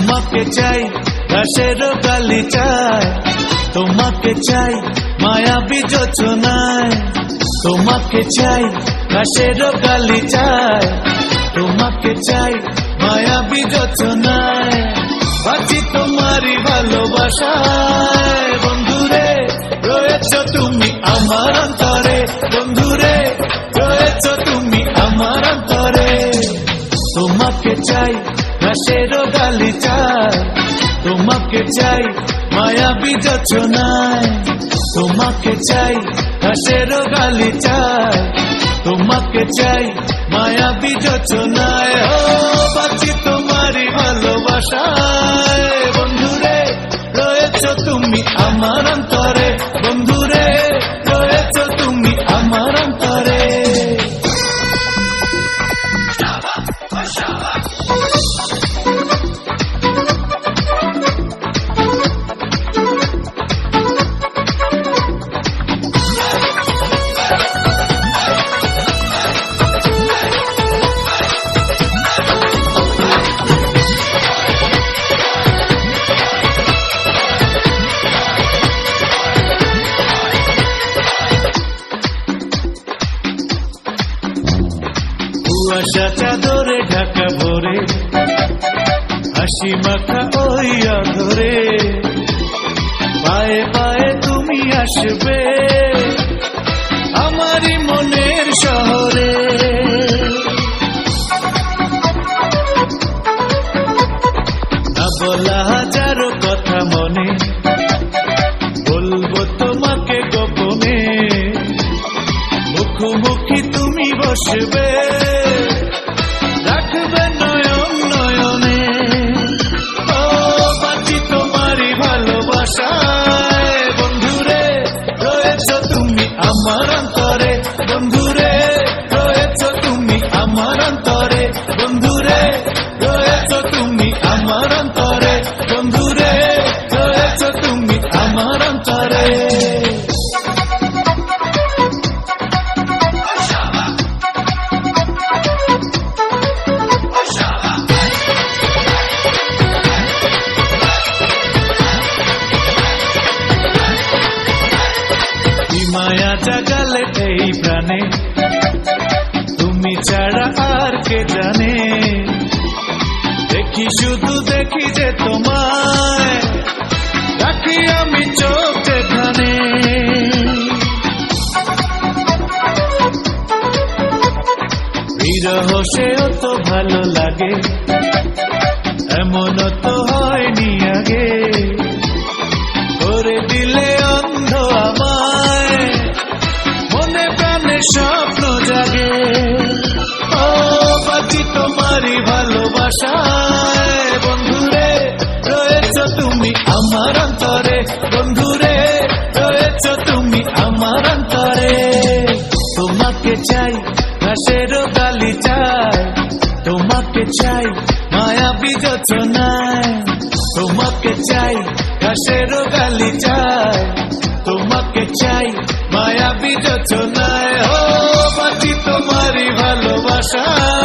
তোমাকে চাই ঘাসের গালিচায়, তোমাকে চাই মায়াবী যোচনায়, তোমাকে চাই ঘাসের গালিচায়, তোমাকে চাই মায়াবী যোচনায়। বাঁচি তোমারই ভালোবাসায় বন্ধুরে, রয়েছ তুমি আমার অন্তরে, বন্ধুরে রয়েছ তুমি আমার অন্তরে। তোমাকে চাই ঘাসের গালিচায়, তোমাকে চাই মায়াবী যোচনায়, তোমাকে চাই ঘাসের গালিচায়, তোমাকে চাই মায়াবী যোচনায়। ও বাঁচি তোমারই ভালোবাসায় বন্ধুরে, রয়েছ তুমি আমার অন্তরে, বন্ধুরে রয়েছ তুমি আমার অন্তরে। কুয়াশা চাদরে ঢাকা ভরে, হাসি মাখা ওই আঁধরে, পায়ে পায়ে তুমি আসবে আমারই মনের শহরে। না বলা হাজারো কথা মনে, বলবো তোমাকে গোপনে, মুখোমুখি তুমি বসবে, রাখবে নয়ন নয়নে। ও বাঁচি তোমারই ভালোবাসায় বন্ধুরে, রয়েছ তুমি আমার অন্তরে, বন্ধুরে রয়েছ তুমি আমার অন্তরে, বন্ধুরে রয়েছ তুমি আমার অন্তরে, বন্ধুরে রয়েছ তুমি আমার অন্তরে। মায়া জাগালে এই প্রাণে, তুমি ছাড়া আর কে জানে। দেখি শুধু দেখি যে তোমায়, রাখি আমি চোখ যেখানে। বিরহ সেও তো ভালো লাগে, এমন তো হয়নি আগে। করে দিলে অন্ধ আমায়, মনে প্রাণে স্বপ্ন জাগে। ও বাঁচি তোমারই ভালোবাসায় বন্ধুরে, রয়েছ তুমি আমার অন্তরে, বন্ধুরে রয়েছ তুমি আমার অন্তরে। তোমাকে চাই ঘাসের গালিচায়, তোমাকে চাই মায়াবী যোচনায়, তোমাকে চাই ঘাসের গালিচায়, তোমাকে চাই মায়াবী যোচনায়। ও বাঁচি তোমারই ভালোবাসায়।